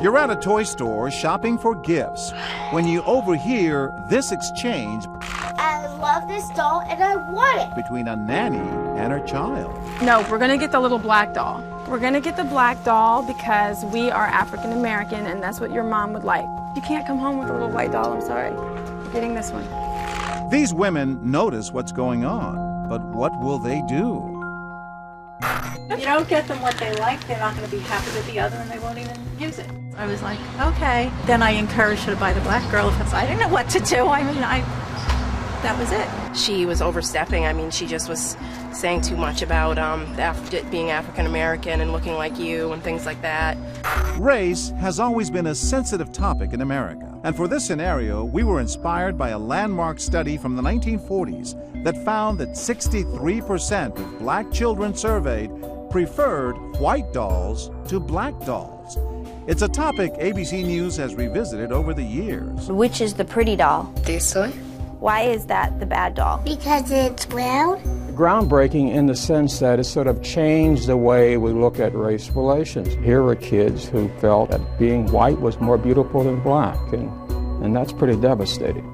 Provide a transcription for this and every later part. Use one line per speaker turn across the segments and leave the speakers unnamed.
You're at a toy store shopping for gifts when you overhear this exchange
I love this doll and I want it.
between a nanny and her child.
No, we're gonna get the little black doll. We're gonna get the black doll because we are African American and that's what your mom would like. You can't come home with a little white doll, I'm sorry. You're getting this one.
These women notice what's going on, but what will they do?
If you don't get them what they like, they're not going to be happy with the other and they won't even use it. I was like, okay. Then I encouraged her to buy the black girl because I didn't know what to do. That was it.
She was overstepping. I mean, she just was saying too much about being African American and looking like you and things like that.
Race has always been a sensitive topic in America. And for this scenario, we were inspired by a landmark study from the 1940s that found that 63% of black children surveyed preferred white dolls to black dolls. It's a topic ABC News has revisited over the years.
Which is the pretty doll?
This one?
Why is that the bad doll? Because it's brown.
Groundbreaking in the sense that it sort of changed the way we look at race relations. Here were kids who felt that being white was more beautiful than black, and that's pretty devastating.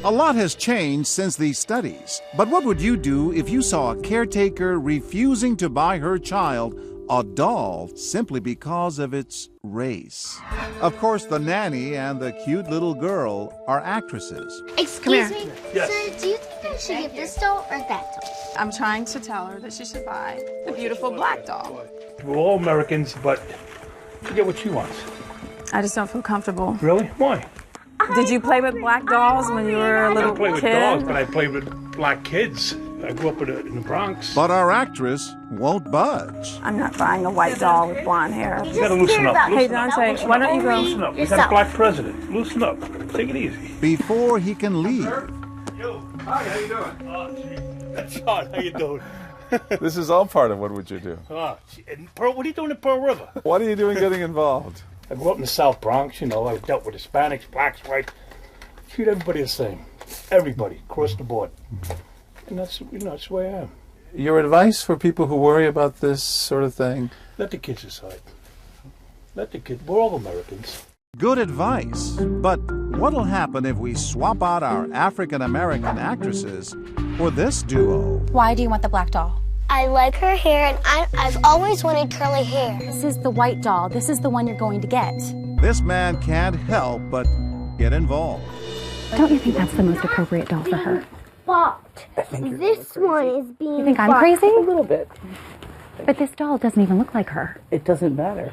A lot has changed since these studies, but what would you do if you saw a caretaker refusing to buy her child a doll simply because of its race? Of course, the nanny and the cute little girl are actresses.
Excuse me?
Yes.
So do you think I should get this doll or that doll?
I'm trying to tell her that she should buy the beautiful black doll.
We're all Americans, but she get what she wants.
I just don't feel comfortable.
Really? Why?
Did you play with black dolls when you were a
I
little
don't play with
kid?
dolls, but I play with black kids. I grew up in the Bronx.
But our actress won't budge.
I'm not buying a white doll with blonde hair.
You gotta loosen up.
Hey,
Loosen up.
Dante, why don't you go?
Loosen up. We got a black president. Loosen up. Take it easy.
Before he can leave,
Yo. Hi, how you doing? Oh, gee. That's Sean. How you doing?
This is all part of what would you do?
Oh, and Pearl, what are you doing in Pearl River?
What are you doing getting involved?
I grew up in the South Bronx, you know, I dealt with Hispanics, blacks, whites. Treat everybody the same. Everybody, across the board. And that's the way I am.
Your advice for people who worry about this sort of thing?
Let the kids decide. Let the kids, we're all Americans.
good advice. But what'll happen if we swap out our African American actresses for this duo?
Why do you want the black doll?
I like her hair, and I've always wanted curly hair.
This is the white doll. This is the one you're going to get.
This man can't help but get involved.
Don't you think that's the most appropriate doll for her?
But this one is being
You think I'm crazy?
A little bit.
But this doll doesn't even look like her.
It doesn't matter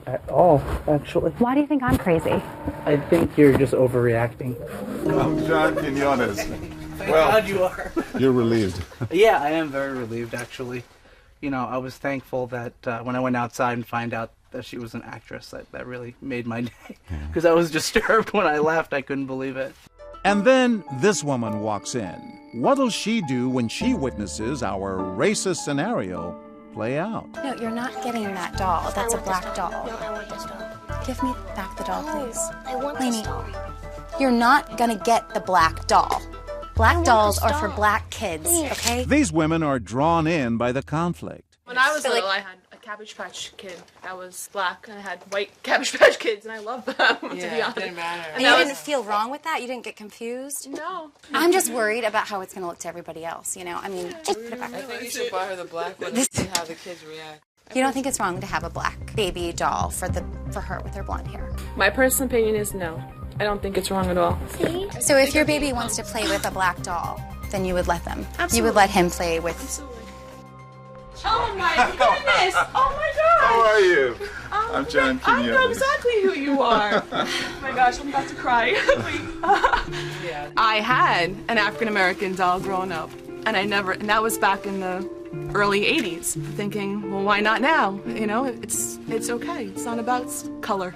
at all, actually.
Why do you think I'm crazy?
I think you're just overreacting.
I'm John Quinones.
Thank God you are.
You're relieved.
Yeah, I am very relieved, actually. You know, I was thankful that when I went outside and find out that she was an actress, that really made my day. Because I was disturbed when I left. I couldn't believe it.
And then this woman walks in. What'll she do when she witnesses our racist scenario play out?
No, you're not getting that doll. That's a black doll.
No, I want this doll.
Give me back the doll, please.
I want
Lainey,
this doll.
you're not gonna get the black doll. Black dolls are for
doll.
black kids, okay?
These women are drawn in by the conflict.
When I was little, I had a Cabbage Patch Kid that was black, and I had white Cabbage Patch Kids, and I loved them, to be honest.
Didn't matter.
And you didn't feel wrong with that? You didn't get confused?
No.
I'm just worried about how it's gonna look to everybody else, you know? I mean, just put it back.
I think you should buy her the black one and see how the kids react.
You don't think it's wrong to have a black baby doll for her with her blonde hair?
My personal opinion is no. I don't think it's wrong at all.
See?
So if your baby wants to play with a black doll, then you would let them.
Absolutely.
You would let him play with.
Absolutely. Oh my goodness! Oh my gosh!
How are you? I'm John
I know
Quinones.
exactly who you are. Oh my gosh, I'm about to cry. I had an African American doll growing up, and that was back in the early 80s, thinking, well, why not now? You know, it's okay. It's not about color.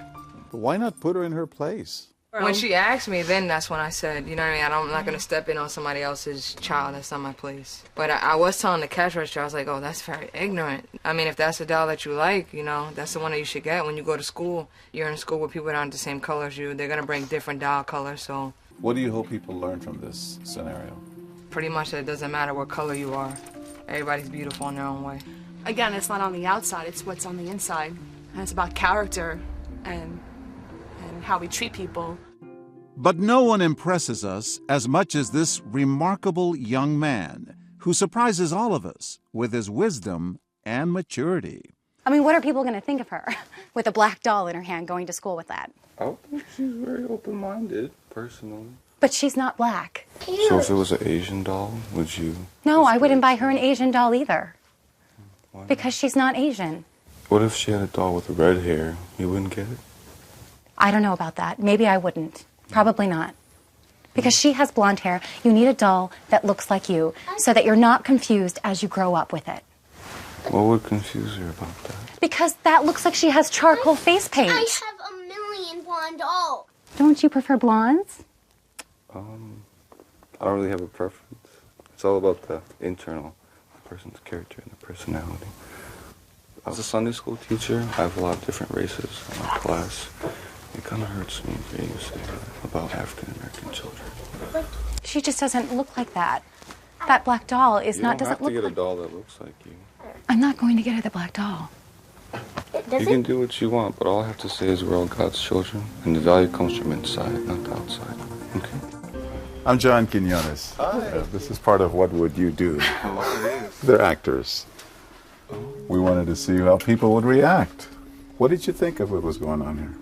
But why not put her in her place?
When she asked me, then that's when I said, you know what I mean? I'm not going to step in on somebody else's child. That's not my place. But I was telling the cash register, I was like, oh, that's very ignorant. I mean, if that's the doll that you like, you know, that's the one that you should get. When you go to school, you're in school with people that aren't the same color as you. They're going to bring different doll colors, so.
What do you hope people learn from this scenario?
Pretty much that it doesn't matter what color you are. Everybody's beautiful in their own way.
Again, it's not on the outside, it's what's on the inside. And it's about character and and how we treat people.
But no one impresses us as much as this remarkable young man who surprises all of us with his wisdom and maturity.
I mean, what are people going to think of her with a black doll in her hand going to school with that?
I think she's very open-minded, personally.
But she's not black.
So if it was an Asian doll, would you?
No, I wouldn't buy her an Asian doll either. Why? Because she's not Asian.
What if she had a doll with red hair? You wouldn't get it?
I don't know about that. Maybe I wouldn't. Probably not. Because she has blonde hair, you need a doll that looks like you so that you're not confused as you grow up with it.
What would confuse her about that?
Because that looks like she has charcoal face paint.
I have a million blonde dolls.
Don't you prefer blondes?
I don't really have a preference. It's all about the internal person's character and the personality. As a Sunday school teacher, I have a lot of different races in my class. It kind of hurts me for you to say that about African American children.
She just doesn't look like that. That black doll is
You
not
don't have
doesn't
to
look
get
like.
a doll that looks like you.
I'm not going to get her the black doll.
You can do what you want, but all I have to say is we're all God's children, and the value comes from inside, not the outside. Okay?
I'm John Quinones. Hi. This is part of What Would You Do? They're actors. We wanted to see how people would react. What did you think of what was going on here?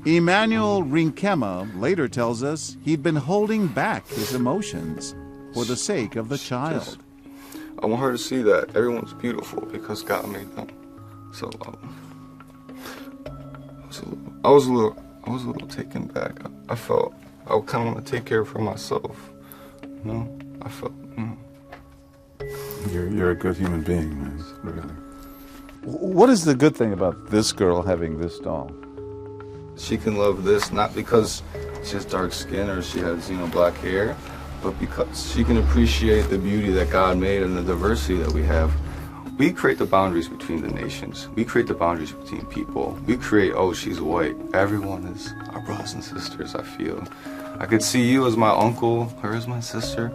Emmanuel Rinkema later tells us he'd been holding back his emotions for the sake of the child.
I want her to see that everyone's beautiful because God made them. So I was a little taken back. I felt I would kind of want to take care of her myself. You know, I felt.
You're a good human being, man. Really. What is the good thing about this girl having this doll?
She can love this not because she has dark skin or she has, black hair, but because she can appreciate the beauty that God made and the diversity that we have. We create the boundaries between the nations. We create the boundaries between people. We create, oh, she's white. Everyone is our brothers and sisters, I feel. I could see you as my uncle, her as my sister.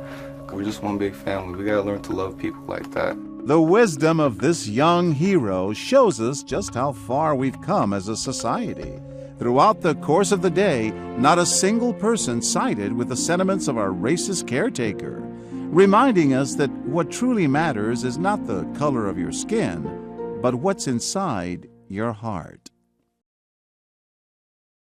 We're just one big family. We gotta learn to love people like that.
The wisdom of this young hero shows us just how far we've come as a society. Throughout the course of the day, not a single person sided with the sentiments of our racist caretaker, reminding us that what truly matters is not the color of your skin, but what's inside your heart.